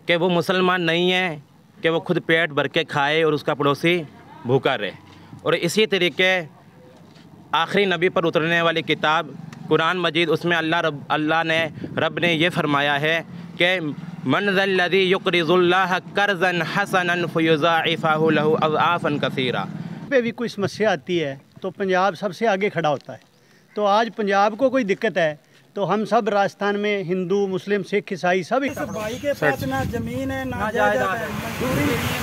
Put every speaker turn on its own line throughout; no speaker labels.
कि वो मुसलमान नहीं है कि वो खुद पेट भर के खाए और उसका पड़ोसी भूखा रहे। और इसी तरीके आखिरी नबी पर उतरने वाली किताब कुरान मजीद, उसमें अल्लाह ने रब ने ये फरमाया है कि मन ज़ल्लज़ी युक़रिज़ुल्लाह क़र्ज़न हसनन फ़युज़ाइफ़हु लहु अज़आफ़न कसीरा।
पे भी कोई समस्या आती है तो पंजाब सबसे आगे खड़ा होता है। तो आज पंजाब को कोई दिक्कत है तो हम सब राजस्थान में हिंदू, मुस्लिम, सिख, ईसाई सब
भाई के पास ना जमीन है ना जायदाद है,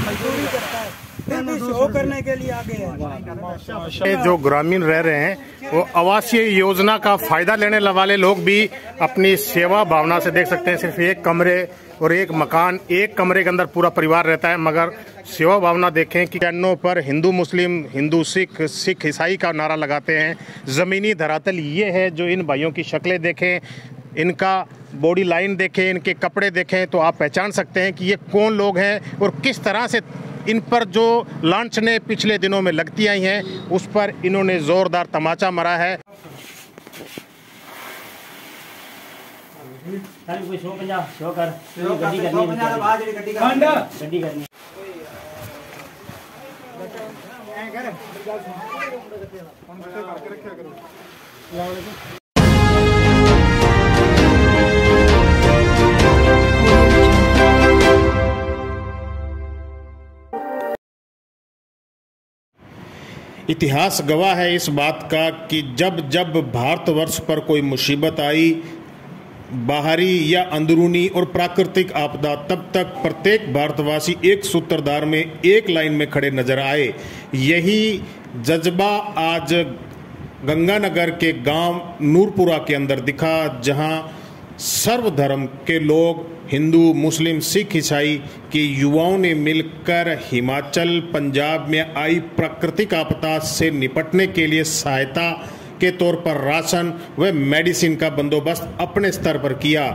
मजदूरी करता है, फिर भी शो करने के लिए आगे है।
जो ग्रामीण रह रहे हैं वो आवासीय योजना का फायदा लेने वाले लोग भी अपनी सेवा भावना से देख सकते हैं। सिर्फ एक कमरे और एक मकान, एक कमरे के अंदर पूरा परिवार रहता है, मगर सेवा भावना देखें कि चैनलों पर हिंदू मुस्लिम, हिंदू सिख, सिख ईसाई का नारा लगाते हैं। ज़मीनी धरातल ये है जो इन भाइयों की शक्लें देखें, इनका बॉडी लाइन देखें, इनके कपड़े देखें तो आप पहचान सकते हैं कि ये कौन लोग हैं और किस तरह से इन पर जो लांछनें पिछले दिनों में लगती आई हैं उस पर इन्होंने ज़ोरदार तमाचा मारा है। इतिहास गवाह है इस बात का कि जब जब भारतवर्ष पर कोई मुसीबत आई, बाहरी या अंदरूनी और प्राकृतिक आपदा, तब तक प्रत्येक भारतवासी एक सूत्रधार में एक लाइन में खड़े नजर आए। यही जज्बा आज गंगानगर के गांव नूरपुरा के अंदर दिखा, जहां सर्वधर्म के लोग, हिंदू, मुस्लिम, सिख, ईसाई के युवाओं ने मिलकर हिमाचल, पंजाब में आई प्राकृतिक आपदा से निपटने के लिए सहायता के तौर पर राशन व मेडिसिन का बंदोबस्त अपने स्तर पर किया।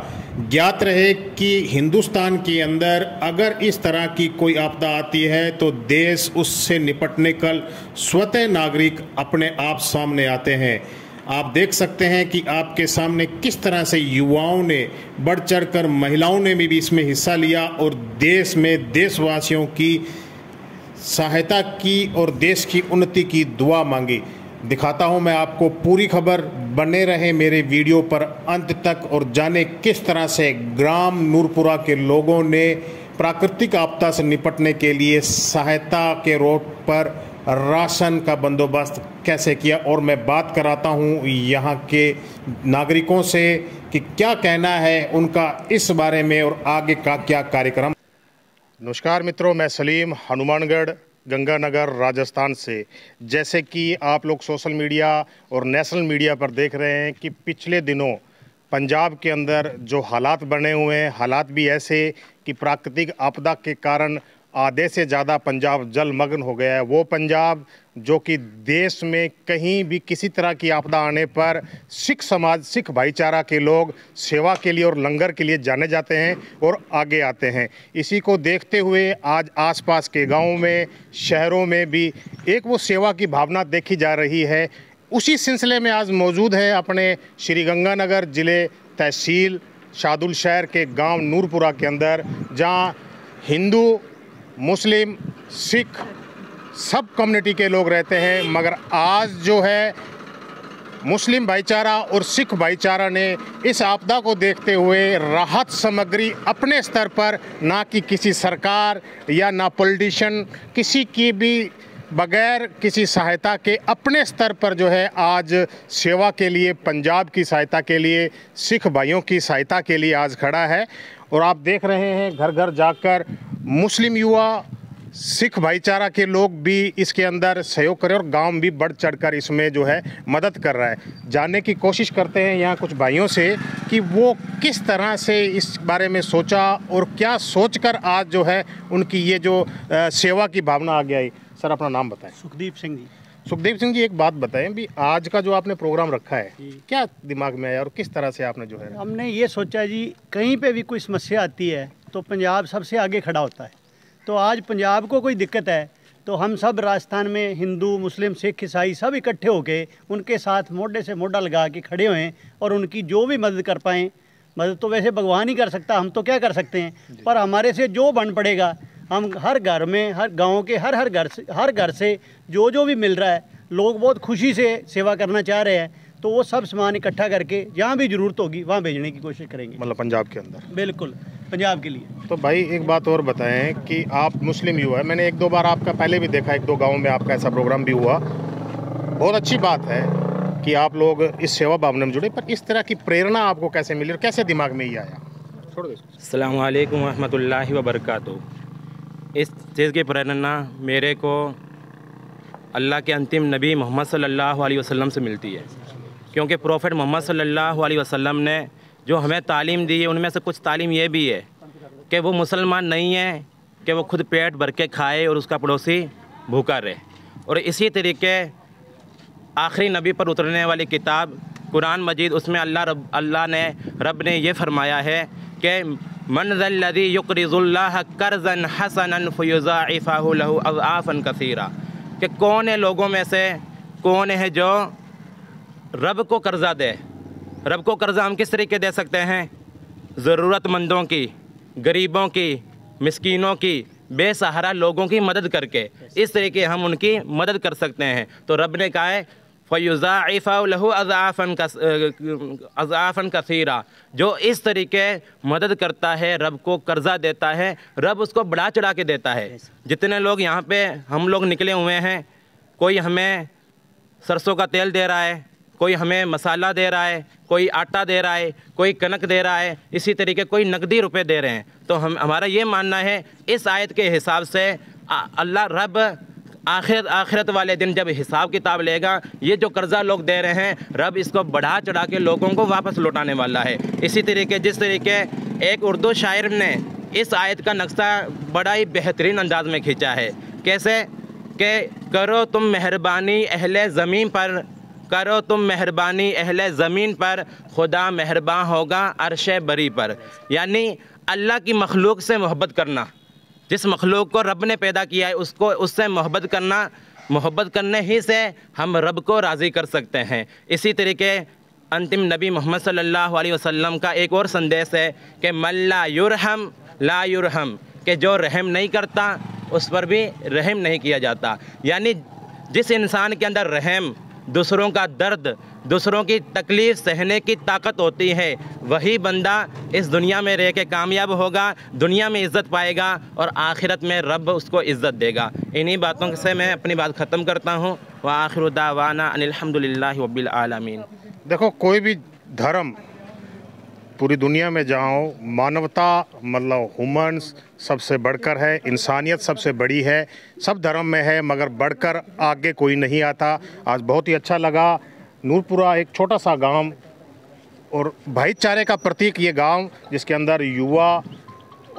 ज्ञात रहे कि हिंदुस्तान के अंदर अगर इस तरह की कोई आपदा आती है तो देश उससे निपटने कल स्वतः नागरिक अपने आप सामने आते हैं। आप देख सकते हैं कि आपके सामने किस तरह से युवाओं ने बढ़ चढ़कर, महिलाओं ने भी इसमें हिस्सा लिया और देश में देशवासियों की सहायता की और देश की उन्नति की दुआ मांगी। दिखाता हूं मैं आपको पूरी खबर, बने रहे मेरे वीडियो पर अंत तक और जाने किस तरह से ग्राम नूरपुरा के लोगों ने प्राकृतिक आपदा से निपटने के लिए सहायता के रोड पर राशन का बंदोबस्त कैसे किया। और मैं बात कराता हूं यहाँ के नागरिकों से कि क्या कहना है उनका इस बारे में और आगे का क्या कार्यक्रम। नमस्कार मित्रों, मैं सलीम, हनुमानगढ़, गंगानगर, राजस्थान से। जैसे कि आप लोग सोशल मीडिया और नेशनल मीडिया पर देख रहे हैं कि पिछले दिनों पंजाब के अंदर जो हालात बने हुए हैं, हालात भी ऐसे कि प्राकृतिक आपदा के कारण आधे से ज़्यादा पंजाब जलमग्न हो गया है। वो पंजाब जो कि देश में कहीं भी किसी तरह की आपदा आने पर सिख समाज, सिख भाईचारा के लोग सेवा के लिए और लंगर के लिए जाने जाते हैं और आगे आते हैं। इसी को देखते हुए आज आसपास के गांवों में, शहरों में भी एक वो सेवा की भावना देखी जा रही है। उसी सिलसिले में आज मौजूद हैं अपने श्री गंगानगर ज़िले तहसील शाहदुल शहर के गाँव नूरपुरा के अंदर, जहाँ हिंदू, मुस्लिम, सिख सब कम्युनिटी के लोग रहते हैं। मगर आज जो है मुस्लिम भाईचारा और सिख भाईचारा ने इस आपदा को देखते हुए राहत सामग्री अपने स्तर पर, ना कि किसी सरकार या ना पॉलिटिशियन, किसी की भी बगैर किसी सहायता के अपने स्तर पर जो है आज सेवा के लिए, पंजाब की सहायता के लिए, सिख भाइयों की सहायता के लिए आज खड़ा है। और आप देख रहे हैं घर घर जाकर मुस्लिम युवा, सिख भाईचारा के लोग भी इसके अंदर सहयोग करें और गांव भी बढ़ चढ़कर इसमें जो है मदद कर रहा है। जानने की कोशिश करते हैं यहाँ कुछ भाइयों से कि वो किस तरह से इस बारे में सोचा और क्या सोचकर आज जो है उनकी ये जो सेवा की भावना आगे आई। सर, अपना नाम बताएं।
सुखदीप सिंह जी।
सुखदेव सिंह जी, एक बात बताएं भी, आज का जो आपने प्रोग्राम रखा है क्या दिमाग में आया और किस तरह से आपने जो है?
हमने ये सोचा जी, कहीं पे भी कोई समस्या आती है तो पंजाब सबसे आगे खड़ा होता है। तो आज पंजाब को कोई दिक्कत है तो हम सब राजस्थान में हिंदू, मुस्लिम, सिख, ईसाई सब इकट्ठे होके उनके साथ मोढे से मोढा लगा के खड़े हुए और उनकी जो भी मदद कर पाएँ मदद तो वैसे भगवान ही कर सकता, हम तो क्या कर सकते हैं। पर हमारे से जो बन पड़ेगा, हम हर घर में, हर गांव के हर घर से जो भी मिल रहा है, लोग बहुत खुशी से सेवा करना चाह रहे हैं, तो वो सब सामान इकट्ठा करके जहाँ भी ज़रूरत होगी वहाँ भेजने की कोशिश करेंगे।
मतलब पंजाब के अंदर?
बिल्कुल, पंजाब के लिए।
तो भाई एक बात और बताएं कि आप मुस्लिम युवा है, मैंने एक दो बार आपका पहले भी देखा, एक दो गाँव में आपका ऐसा प्रोग्राम भी हुआ। बहुत अच्छी बात है कि आप लोग इस सेवा भावना में जुड़े, पर इस तरह की प्रेरणा आपको कैसे मिली और कैसे दिमाग में ये आया? छोड़ दो।
अस्सलाम वालेकुम रहमतुल्लाहि व बरकातुहू। इस चीज़ की प्रेरणा मेरे को अल्लाह के अंतिम नबी मोहम्मद सल्लल्लाहु अलैहि वसल्लम से मिलती है, क्योंकि प्रॉफिट मोहम्मद सल्लल्लाहु अलैहि वसल्लम ने जो हमें तालीम दी है, उनमें से कुछ तालीम ये भी है कि वो मुसलमान नहीं है कि वो खुद पेट भर के खाए और उसका पड़ोसी भूखा रहे। और इसी तरीके आखिरी नबी पर उतरने वाली किताब कुरान मजीद, उसमें अल्लाह ने रब ने ये फरमाया है कि मन ज़ल्लज़ी युक़रिज़ुल्लाह क़र्ज़न हसनन फ़युज़ाइफ़हु लहु अज़आफ़न कसीरा, कि कौन है लोगों में से कौन है जो रब को कर्ज़ा दे। रब को कर्ज़ा हम किस तरीके दे सकते हैं? ज़रूरतमंदों की, गरीबों की, मिस्कीनों की, बेसहारा लोगों की मदद करके, इस तरीके हम उनकी मदद कर सकते हैं। तो रब ने कहा है फ़युज़ाइफ़हु लहु अज़आफ़न कसीरा, जो इस तरीके मदद करता है, रब को कर्ज़ा देता है, रब उसको बढ़ा चढ़ा के देता है। जितने लोग यहाँ पे हम लोग निकले हुए हैं, कोई हमें सरसों का तेल दे रहा है, कोई हमें मसाला दे रहा है, कोई आटा दे रहा है, कोई कनक दे रहा है, इसी तरीके कोई नकदी रुपए दे रहे हैं। तो हमारा ये मानना है इस आयत के हिसाब से अल्लाह रब आखिरत वाले दिन जब हिसाब किताब लेगा, ये जो कर्ज़ा लोग दे रहे हैं, रब इसको बढ़ा चढ़ा के लोगों को वापस लौटाने वाला है। इसी तरीके जिस तरीके एक उर्दू शायर ने इस आयत का नक्शा बड़ा ही बेहतरीन अंदाज में खींचा है। कैसे कि करो तुम मेहरबानी अहले ज़मीन पर, करो तुम मेहरबानी अहले ज़मीन पर, खुदा मेहरबान होगा अर्शे बरी पर। यानी अल्लाह की मखलूक से मोहब्बत करना, जिस मखलूक को रब ने पैदा किया है उसको, उससे मोहब्बत करना, मोहब्बत करने ही से हम रब को राज़ी कर सकते हैं। इसी तरीके अंतिम नबी मोहम्मद सल्लल्लाहु अलैहि वसल्लम का एक और संदेश है कि मल्ला युरहम ला युरहम, कि जो रहम नहीं करता उस पर भी रहम नहीं किया जाता। यानी जिस इंसान के अंदर रहम, दूसरों का दर्द, दूसरों की तकलीफ़ सहने की ताकत होती है, वही बंदा इस दुनिया में रह के कामयाब होगा, दुनिया में इज़्ज़त पाएगा और आखिरत में रब उसको इज़्ज़त देगा। इन्हीं बातों से मैं अपनी बात ख़त्म करता हूँ। व आखिरु दावाना अनिल हम्दुलिल्लाहि रब्बिल आलमीन।
देखो, कोई भी धर्म पूरी दुनिया में जाओ, मानवता मतलब ह्यूमन्स सबसे बढ़कर है, इंसानियत सबसे बड़ी है, सब धर्म में है, मगर बढ़कर आगे कोई नहीं आता। आज बहुत ही अच्छा लगा। नूरपुरा एक छोटा सा गांव और भाईचारे का प्रतीक ये गांव, जिसके अंदर युवा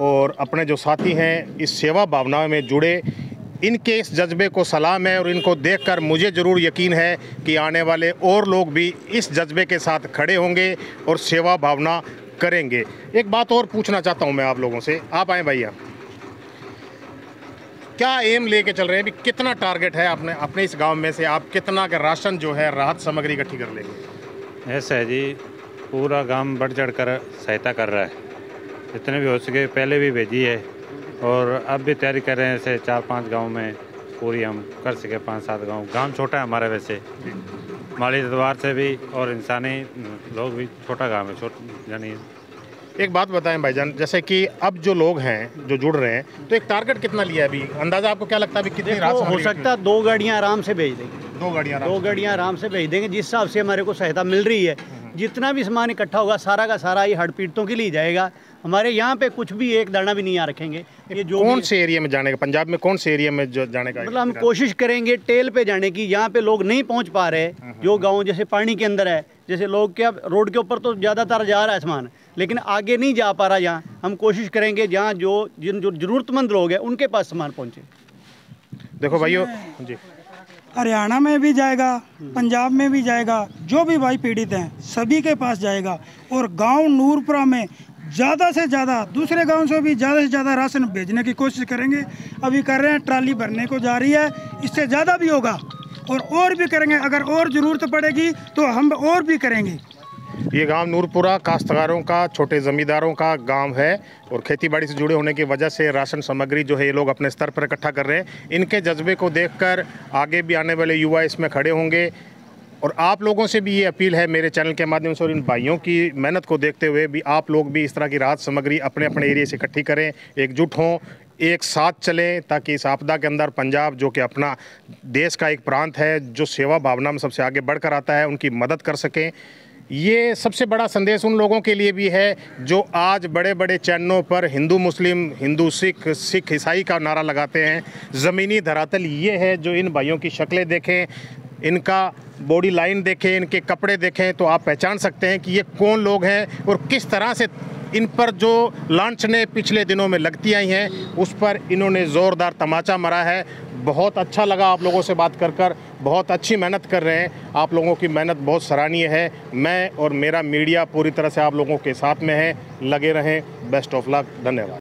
और अपने जो साथी हैं इस सेवा भावना में जुड़े, इनके इस जज्बे को सलाम है। और इनको देखकर मुझे ज़रूर यकीन है कि आने वाले और लोग भी इस जज्बे के साथ खड़े होंगे और सेवा भावना करेंगे। एक बात और पूछना चाहता हूं मैं आप लोगों से, आप आए भैया, क्या एम लेके चल रहे हैं? अभी कितना टारगेट है अपने इस गांव में से आप कितना का राशन जो है, राहत सामग्री इकट्ठी कर लेंगे?
ऐसा है जी, पूरा गांव बढ़ चढ़ कर सहायता कर रहा है, जितने भी हो सके पहले भी भेजी है और अब भी तैयारी कर रहे हैं। ऐसे 4-5 गांव में पूरी हम कर सके, 5-7 गांव छोटा है हमारा वैसे, माली एतबार से भी और इंसानी लोग भी छोटा गांव है, यानी।
एक बात बताएं भाईजान, जैसे कि अब जो लोग हैं जो जुड़ रहे हैं, तो एक टारगेट कितना लिया है अभी? अंदाजा आपको क्या लगता है अभी कितनी राहत
हो सकता है 2 गाड़ियाँ आराम से भेज देंगे।
2 गाड़ियाँ
आराम से भेज देंगे। जिस हिसाब से हमारे को सहायता मिल रही है, जितना भी सामान इकट्ठा होगा सारा का सारा ये हड़ पीड़ितों के लिए जाएगा। हमारे यहाँ पे कुछ भी एक दाना भी नहीं यहाँ रखेंगे। ये जो
कौन से एरिया में जाने का, पंजाब में कौन से एरिया में जो जाने का?
मतलब हम कोशिश करेंगे टेल पे जाने की, यहाँ पे लोग नहीं पहुँच पा रहे, जो गाँव जैसे पानी के अंदर है, जैसे लोग क्या रोड के ऊपर तो ज़्यादातर जा रहा है सामान, लेकिन आगे नहीं जा पा रहा। यहाँ हम कोशिश करेंगे जहाँ जो ज़रूरतमंद लोग हैं उनके पास सामान पहुँचे।
देखो भाइयों जी,
हरियाणा में भी जाएगा, पंजाब में भी जाएगा, जो भी भाई पीड़ित हैं सभी के पास जाएगा। और गांव नूरपुरा में ज़्यादा से ज़्यादा, दूसरे गांव से भी ज़्यादा से ज़्यादा राशन भेजने की कोशिश करेंगे। अभी कर रहे हैं, ट्राली भरने को जा रही है, इससे ज़्यादा भी होगा और भी करेंगे। अगर और ज़रूरत पड़ेगी तो हम और भी करेंगे।
ये गांव नूरपुरा काश्तकारों का, छोटे ज़मींदारों का गांव है और खेतीबाड़ी से जुड़े होने की वजह से राशन सामग्री जो है ये लोग अपने स्तर पर इकट्ठा कर रहे हैं। इनके जज्बे को देखकर आगे भी आने वाले युवा इसमें खड़े होंगे और आप लोगों से भी ये अपील है मेरे चैनल के माध्यम से और इन भाइयों की मेहनत को देखते हुए भी आप लोग भी इस तरह की राहत सामग्री अपने अपने एरिया से इकट्ठी करें, एकजुट हों, एक साथ चलें ताकि इस आपदा के अंदर पंजाब जो कि अपना देश का एक प्रांत है जो सेवा भावना में सबसे आगे बढ़कर आता है, उनकी मदद कर सकें। ये सबसे बड़ा संदेश उन लोगों के लिए भी है जो आज बड़े बड़े चैनलों पर हिंदू मुस्लिम, हिंदू सिख, सिख ईसाई का नारा लगाते हैं। ज़मीनी धरातल ये है जो इन भाइयों की शक्लें देखें, इनका बॉडी लाइन देखें, इनके कपड़े देखें तो आप पहचान सकते हैं कि ये कौन लोग हैं और किस तरह से इन पर जो लांछनें पिछले दिनों में लगती आई हैं उस पर इन्होंने ज़ोरदार तमाचा मारा है। बहुत अच्छा लगा आप लोगों से बात कर बहुत अच्छी मेहनत कर रहे हैं, आप लोगों की मेहनत बहुत सराहनीय है। मैं और मेरा मीडिया पूरी तरह से आप लोगों के साथ में है, लगे रहें। बेस्ट ऑफ लक, धन्यवाद।